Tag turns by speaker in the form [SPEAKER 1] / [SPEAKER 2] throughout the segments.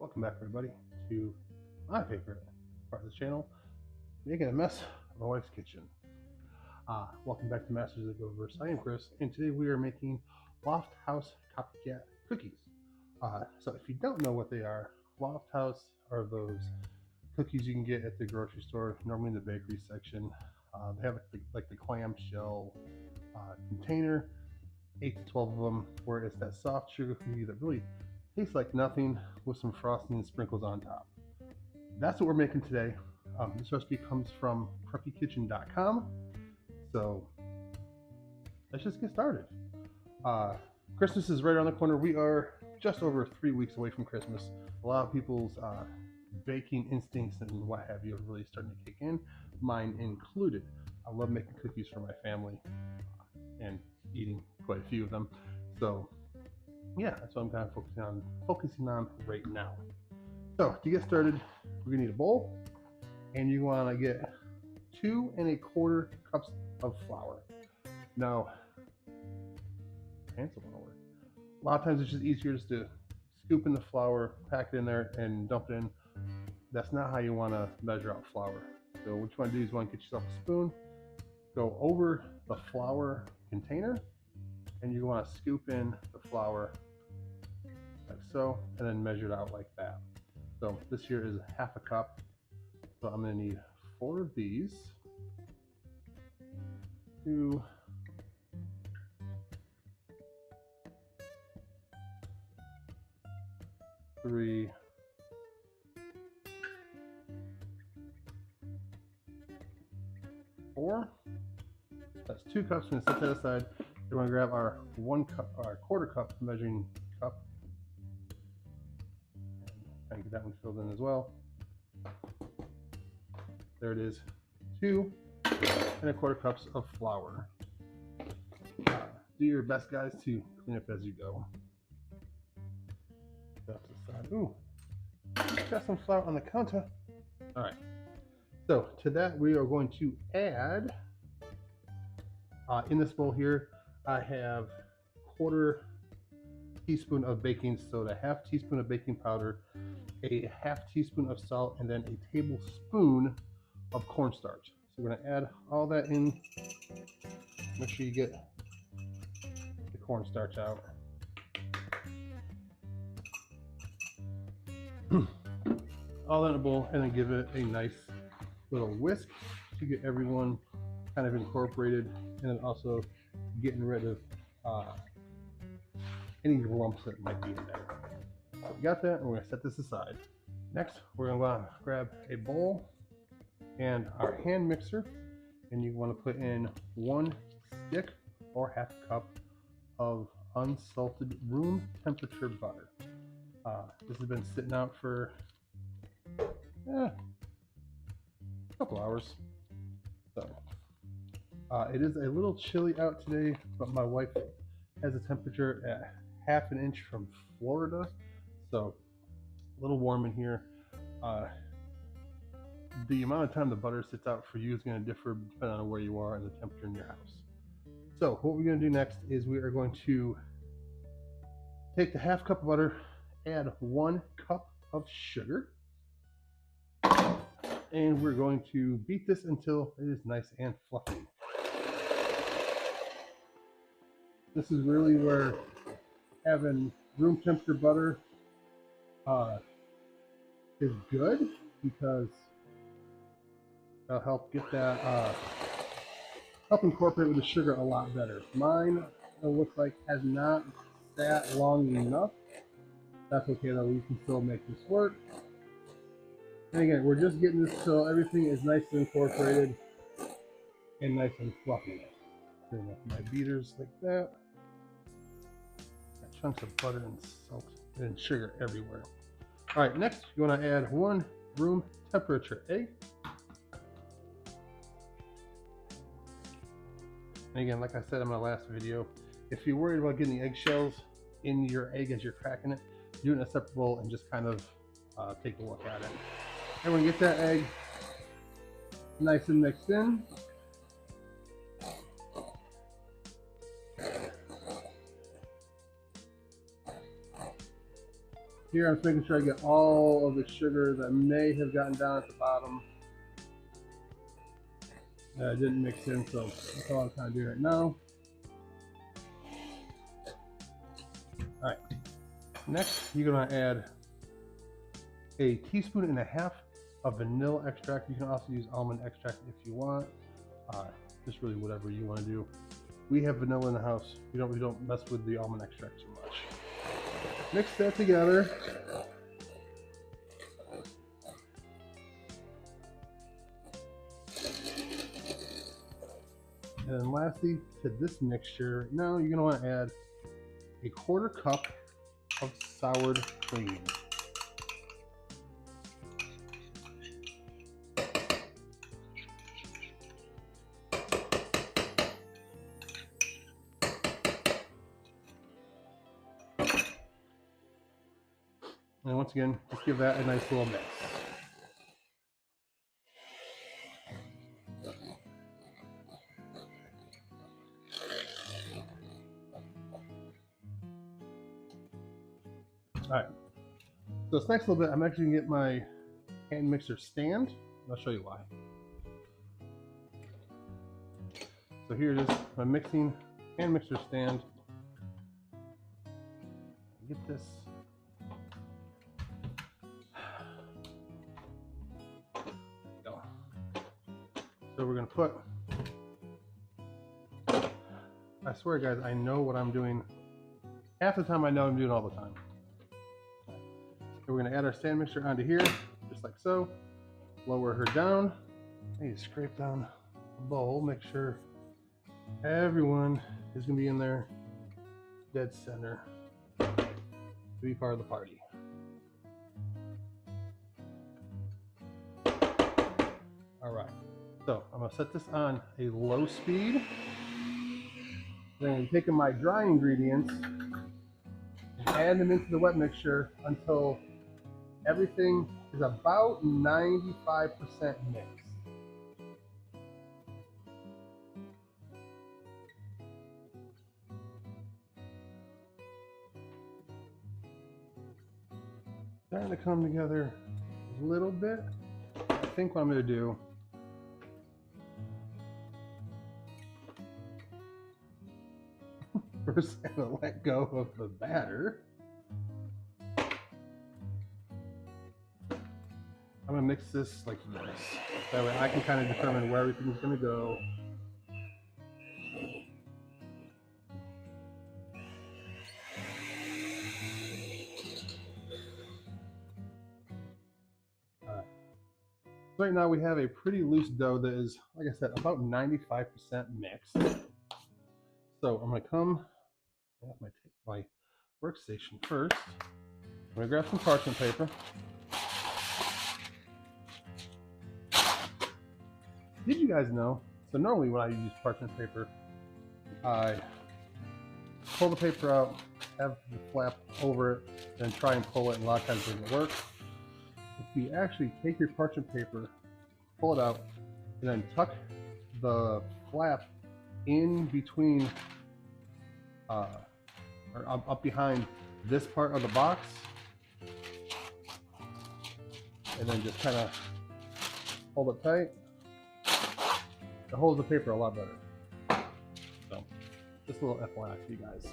[SPEAKER 1] Welcome back, everybody, to my favorite part of the channel, making a mess of my wife's kitchen. Welcome back to Masters of the Go-Verse. I am Chris, and today we are making Lofthouse copycat cookies. So if you don't know what they are, Lofthouse are those cookies you can get at the grocery store, normally in the bakery section. They have like the clamshell container, 8 to 12 of them, where it's that soft sugar cookie that really tastes like nothing with some frosting and sprinkles on top. That's what we're making today. This recipe comes from preppykitchen.com. So let's just get started. Christmas is right around the corner. We are just over 3 weeks away from Christmas. A lot of people's baking instincts and what have you are really starting to kick in, mine included. I love making cookies for my family and eating quite a few of them. So yeah, that's what I'm kind of focusing on right now. So to get started, we're gonna need a bowl, and you want to get 2 1/4 cups of flour. Now, hands don't want to work. A lot of times it's just easier just to scoop in the flour, pack it in there, and dump it in. That's not how you want to measure out flour. So what you want to do is you want to get yourself a spoon, go over the flour container, and you want to scoop in the flour like so, and then measure it out like that. So this here is 1/2 cup. So I'm going to need 4 of these. 2, 3, 4. That's 2 cups. We're going to set that aside. We're going to grab our 1 cup, our 1/4 cup measuring cup, and get that one filled in as well. There it is, 2 1/4 cups of flour. Do your best, guys, to clean up as you go. That's the side. Ooh, got some flour on the counter. All right. So to that, we are going to add, in this bowl here, I have 1/4 teaspoon of baking soda, 1/2 teaspoon of baking powder, a 1/2 teaspoon of salt, and then a tablespoon of cornstarch. So we're going to add all that in. Make sure you get the cornstarch out. All that in a bowl, and then give it a nice little whisk to get everyone kind of incorporated, and then also getting rid of any lumps that might be in there. So we got that, and we're going to set this aside. Next, we're going to grab a bowl and our hand mixer, and you want to put in 1 stick or 1/2 cup of unsalted room temperature butter. This has been sitting out for a couple hours. So it is a little chilly out today, but my wife has a temperature at 1/2 inch from Florida, so a little warm in here. The amount of time the butter sits out for you is going to differ depending on where you are and the temperature in your house. So what we're going to do next is we are going to take the 1/2 cup of butter, add 1 cup of sugar, and we're going to beat this until it is nice and fluffy. This is really where having room temperature butter is good, because that'll help get that help incorporate with the sugar a lot better. Mine, it looks like, has not sat long enough. That's okay though, we can still make this work. And again, we're just getting this so everything is nice and incorporated and nice and fluffy. Bring up my beaters like that. Got chunks of butter and salt and sugar everywhere. All right, next you want to add 1 room temperature egg. And again, like I said in my last video, if you're worried about getting the eggshells in your egg as you're cracking it, do it in a separate bowl and just kind of take a look at it. And we're gonna get that egg nice and mixed in. Here I'm just making sure I get all of the sugar that may have gotten down at the bottom that I didn't mix in, so that's all I'm trying to do right now. Alright, next you're going to add a teaspoon and a half of vanilla extract. You can also use almond extract if you want. Just really whatever you want to do. We have vanilla in the house. We don't mess with the almond extract too much. Mix that together. And then lastly, to this mixture, now you're going to want to add a 1/4 cup of sour cream. And once again, just give that a nice little mix. Alright, so this next little bit, I'm actually going to get my hand mixer stand. I'll show you why. So here it is, my mixing hand mixer stand. Get this. Go. So we're going to put, I swear guys, I know what I'm doing. Half the time I know I'm doing all the time. So we're going to add our stand mixture onto here, just like so. Lower her down. I need to scrape down the bowl, make sure everyone is going to be in there dead center to be part of the party. Alright, so I'm going to set this on a low speed. Then I'm taking my dry ingredients and add them into the wet mixture until everything is about 95% mixed. Starting to come together a little bit. I think what I'm going to do first, I'm going to let go of the batter. I'm going to mix this like this. That way I can kind of determine where everything's going to go. Right now we have a pretty loose dough that is, like I said, about 95% mixed. So I'm going to come off my workstation first. I'm going to grab some parchment paper. Did you guys know? So normally when I use parchment paper, I pull the paper out, have the flap over it, then try and pull it, and a lot of times it doesn't work. If you actually take your parchment paper, pull it out, and then tuck the flap in between, or up behind this part of the box, and then just kind of hold it tight, it holds the paper a lot better. So, just a little FYI for you guys.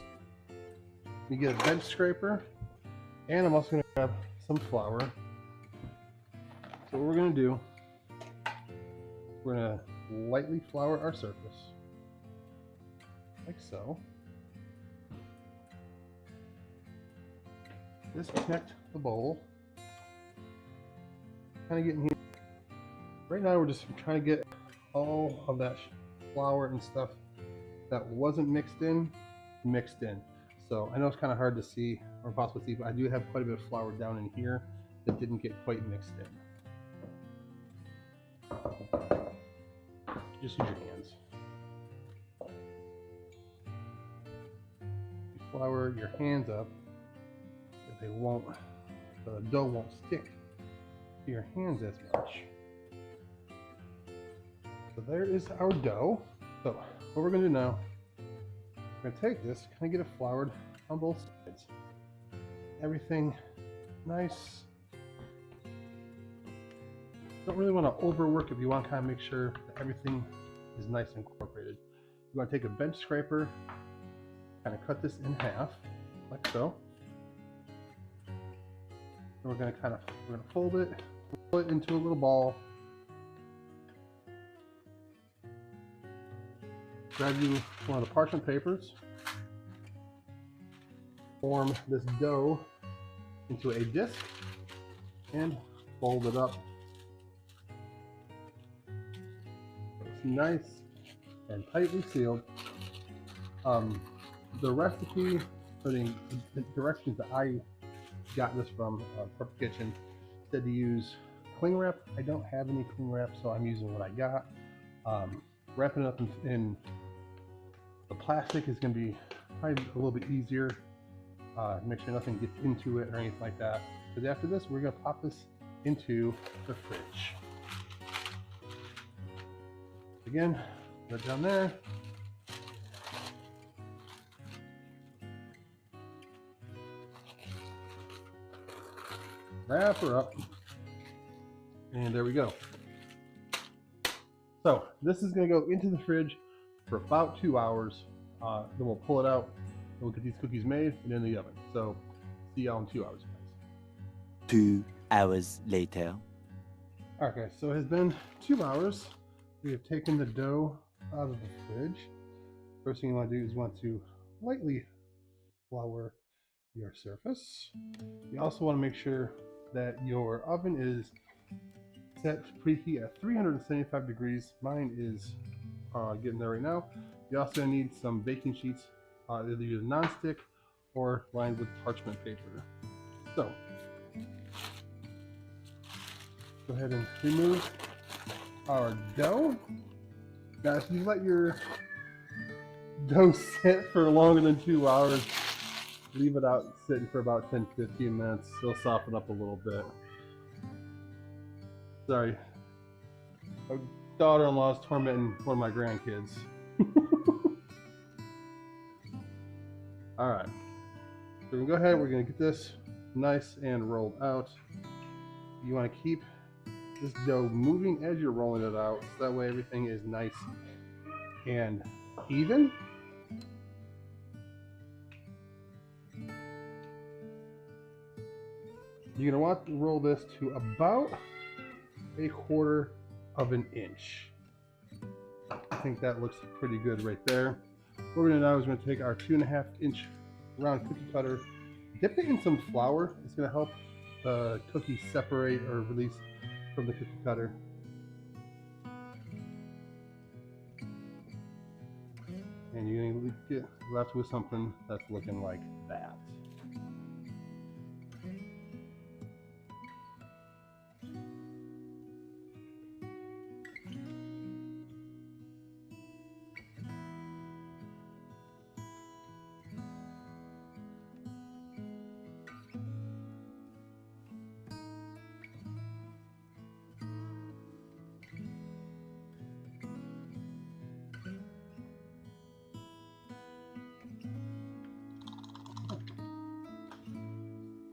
[SPEAKER 1] You get a bench scraper, and I'm also going to grab some flour. So what we're going to do, we're going to lightly flour our surface, like so. Disconnect the bowl. Kind of getting here. Right now we're just trying to get all of that flour and stuff that wasn't mixed in. So I know it's kind of hard to see or possible to see, but I do have quite a bit of flour down in here that didn't get quite mixed in. Just use your hands. You flour your hands up, but the dough won't stick to your hands as much. So there is our dough. So what we're going to do now, we're going to take this, kind of get it floured on both sides. Everything nice. Don't really want to overwork if you want to kind of make sure that everything is nice and incorporated. You want to take a bench scraper, kind of cut this in half, like so. And we're going to fold it, roll it into a little ball. Grab you one of the parchment papers. Form this dough into a disc and fold it up. It's nice and tightly sealed. The recipe, or the directions that I got this from Perfect Kitchen, said to use cling wrap. I don't have any cling wrap, so I'm using what I got. Wrapping it up in the plastic is going to be probably a little bit easier. Make sure nothing gets into it or anything like that. Because after this, we're going to pop this into the fridge. Again, right down there. Wrap her up. And there we go. So this is going to go into the fridge for about 2 hours. Then we'll pull it out. We'll get these cookies made and in the oven. So see y'all in 2 hours, guys.
[SPEAKER 2] 2 hours later.
[SPEAKER 1] Alright guys, so it has been 2 hours. We have taken the dough out of the fridge. First thing you want to do is you want to lightly flour your surface. You also want to make sure that your oven is set to preheat at 375 degrees. Mine is getting there right now. You also need some baking sheets, either use non-stick or lined with parchment paper. So go ahead and remove our dough. Now if you let your dough sit for longer than 2 hours, leave it out sitting for about 10-15 minutes. It'll soften up a little bit. Sorry, my daughter-in-law is tormenting one of my grandkids. Alright, so we're going to go ahead, we're going to get this nice and rolled out. You want to keep this dough moving as you're rolling it out, so that way everything is nice and even. You're going to want to roll this to about 1/4 of an inch. I think that looks pretty good right there. What we're going to do now is we're going to take our 2.5 inch round cookie cutter, dip it in some flour. It's going to help the cookie separate or release from the cookie cutter. And you're going to get left with something that's looking like that.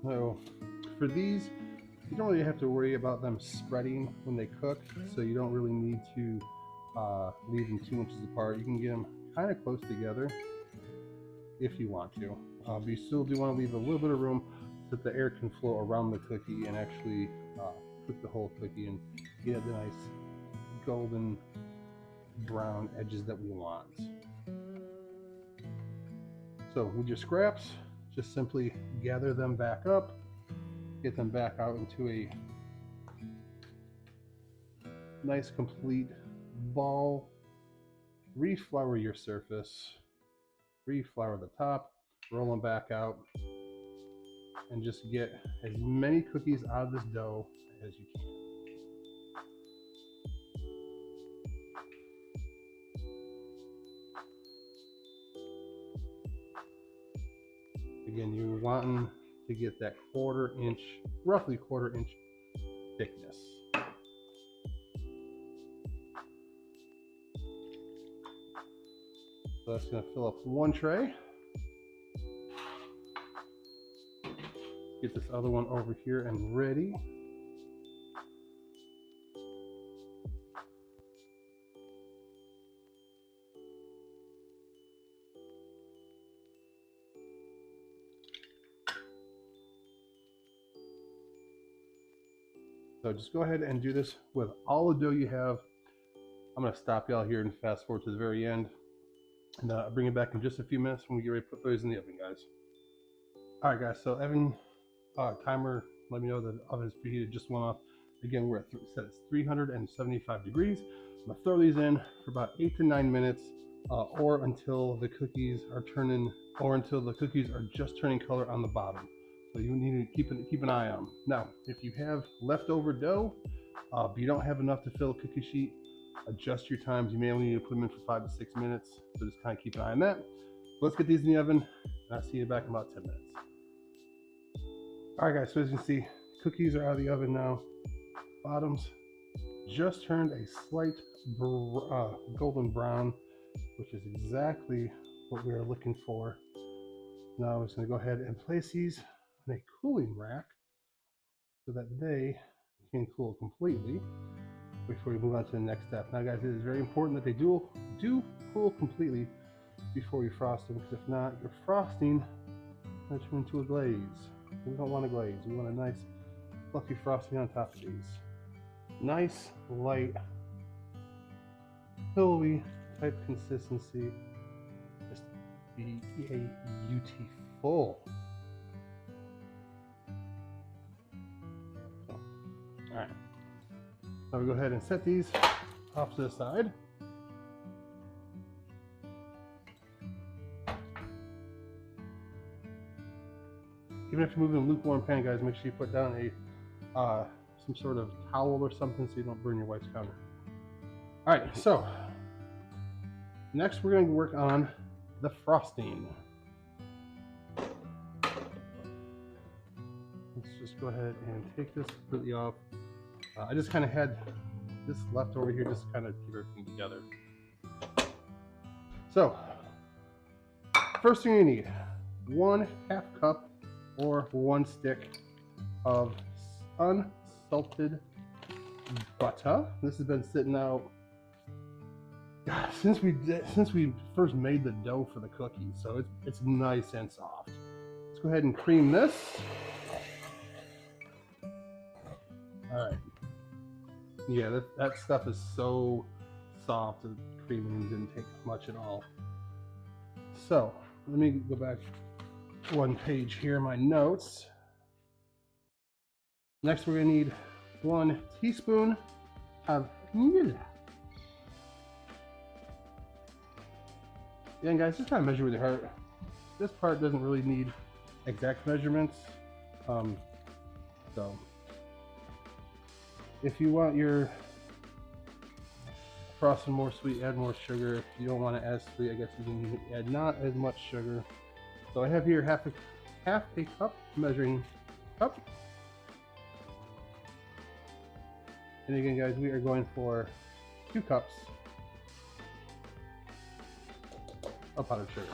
[SPEAKER 1] So for these, you don't really have to worry about them spreading when they cook, so you don't really need to leave them 2 inches apart. You can get them kind of close together if you want to. But you still do want to leave a little bit of room so that the air can flow around the cookie and actually cook the whole cookie and get the nice golden brown edges that we want. So with your scraps, just simply gather them back up, get them back out into a nice complete ball, reflour your surface, reflour the top, roll them back out, and just get as many cookies out of this dough as you can. Again, you're wanting to get that 1/4 inch, roughly 1/4 inch thickness. So that's going to fill up one tray. Get this other one over here and ready. So just go ahead and do this with all the dough you have. I'm going to stop y'all here and fast forward to the very end. And I'll bring it back in just a few minutes when we get ready to put those in the oven, guys. All right, guys. So Evan, timer, let me know that the oven is preheated. Just went off. Again, we're set at 375 degrees. I'm going to throw these in for about 8 to 9 minutes, or until the cookies are turning, or until the cookies are just turning color on the bottom. So you need to keep an eye on them. Now, if you have leftover dough, but you don't have enough to fill a cookie sheet, adjust your times. You may only need to put them in for 5 to 6 minutes. So just kind of keep an eye on that. So let's get these in the oven, and I'll see you back in about 10 minutes. All right, guys, so as you can see, cookies are out of the oven now. Bottoms just turned a slight golden brown, which is exactly what we are looking for. Now I'm just going to go ahead and place these in a cooling rack so that they can cool completely before we move on to the next step. Now, guys, it is very important that they do cool completely before you frost them, because if not, your frosting will turn into a glaze. We don't want a glaze. We want a nice fluffy frosting on top of these. Nice, light, pillowy type consistency. Just be beautiful. All right. Now we go ahead and set these off to the side. Even if you're moving a lukewarm pan, guys, make sure you put down a some sort of towel or something so you don't burn your wife's counter. All right, so next we're going to work on the frosting. Let's just go ahead and take this completely off. I just kind of had this left over here just to kind of keep everything together. So, first thing you need, 1/2 cup or 1 stick of unsalted butter. This has been sitting out since we first made the dough for the cookies, so it's nice and soft. Let's go ahead and cream this. All right. Yeah, that stuff is so soft. The creaming didn't take much at all. So let me go back one page here in my notes. Next, we're gonna need 1 teaspoon of vanilla. And guys, just kind of measure with your heart. This part doesn't really need exact measurements. So if you want your frosting more sweet, add more sugar. If you don't want it as sweet, I guess you can add not as much sugar. So I have here half a cup measuring cup. And again, guys, we are going for 2 cups of powdered sugar.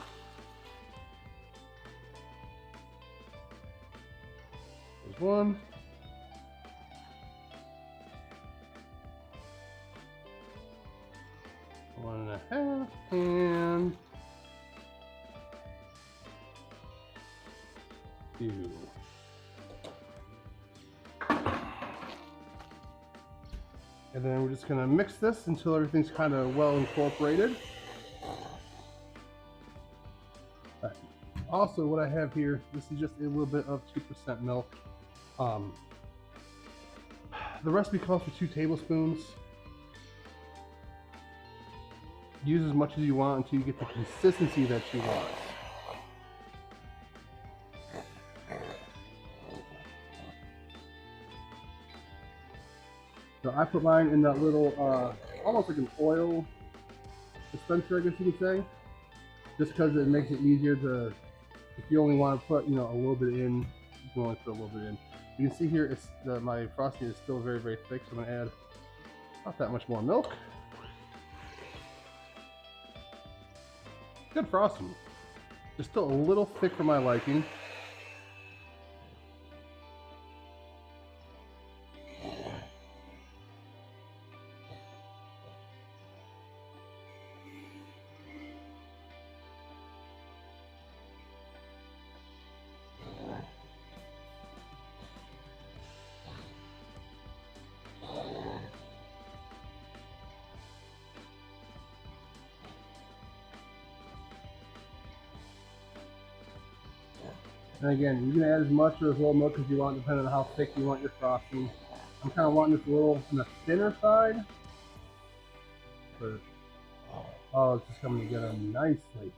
[SPEAKER 1] There's 1. One and a half, and 2. And then we're just going to mix this until everything's kind of well incorporated. Right. Also, what I have here, this is just a little bit of 2% milk. The recipe calls for 2 tablespoons. Use as much as you want until you get the consistency that you want. So I put mine in that little, almost like an oil dispenser, I guess you could say. Just because it makes it easier to, if you only want to put, a little bit in, you can only put a little bit in. You can see here, my frosting is still very, very thick, so I'm going to add not that much more milk. Good frosting. Just still a little thick for my liking. And again, you can add as much or as little milk as you want, depending on how thick you want your frosting. I'm kind of wanting this a little on the thinner side, but oh, it's just coming together nicely.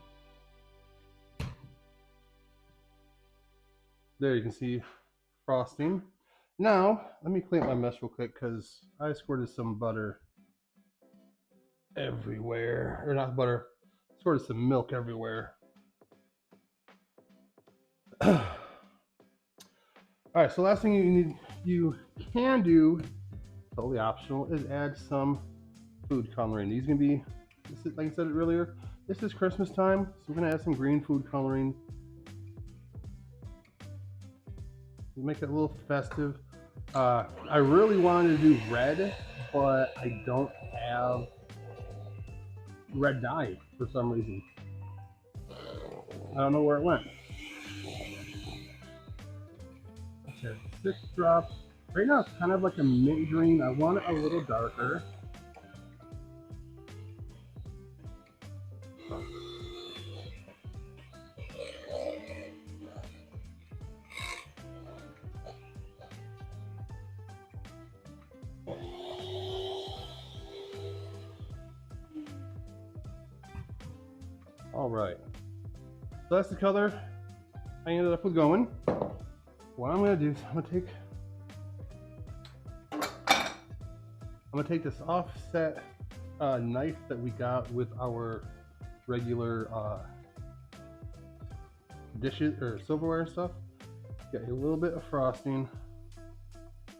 [SPEAKER 1] There you can see frosting. Now, let me clean up my mess real quick because I squirted some butter everywhere. Or not butter, squirted some milk everywhere. Alright, so last thing you can do, totally optional, is add some food coloring. These are going to be, like I said earlier, this is Christmas time, so we're going to add some green food coloring. Make it a little festive. I really wanted to do red, but I don't have red dye for some reason. I don't know where it went. Okay, 6 drops. Right now it's kind of like a mint green. I want it a little darker. All right, so that's the color I ended up with going. What I'm gonna do is I'm gonna take this offset knife that we got with our regular dishes or silverware and stuff. Get a little bit of frosting.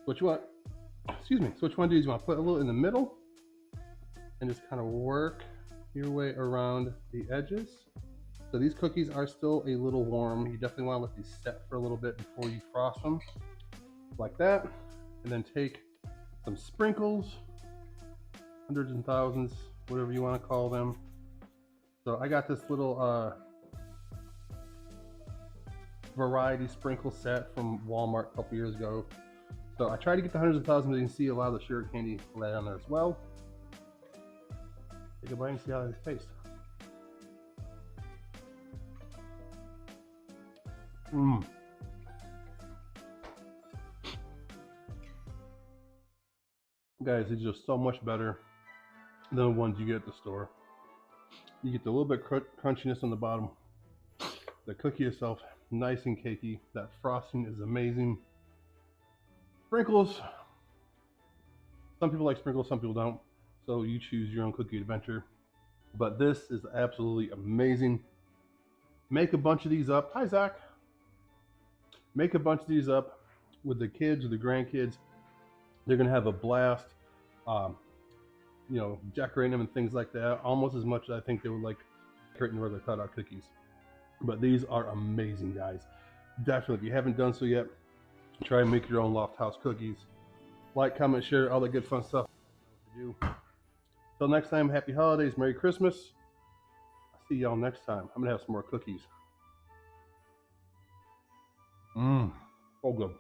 [SPEAKER 1] What you want? Excuse me. So what you want to do is you want to put a little in the middle and just kind of work your way around the edges. So these cookies are still a little warm. You definitely want to let these set for a little bit before you frost them, like that. And then take some sprinkles, hundreds and thousands, whatever you want to call them. So I got this little variety sprinkle set from Walmart a couple years ago. So I tried to get the hundreds of thousands, but you can see a lot of the sugar candy laid on there as well. Take a bite and see how they taste. Guys, it's just so much better than the ones you get at the store. You get the little bit crunchiness on the bottom. The cookie itself, nice and cakey. That frosting is amazing. Sprinkles. Some people like sprinkles, some people don't. So you choose your own cookie adventure. But this is absolutely amazing. Make a bunch of these up. Hi, Zach. Make a bunch of these up with the kids or the grandkids. They're gonna have a blast. You know, decorating them and things like that, almost as much as I think they would like decorating regular cutout cookies. But these are amazing, guys. Definitely, if you haven't done so yet, try and make your own Lofthouse cookies. Like, comment, share, all that good fun stuff. You know Till next time, happy holidays, Merry Christmas. I'll see y'all next time. I'm gonna have some more cookies. So good.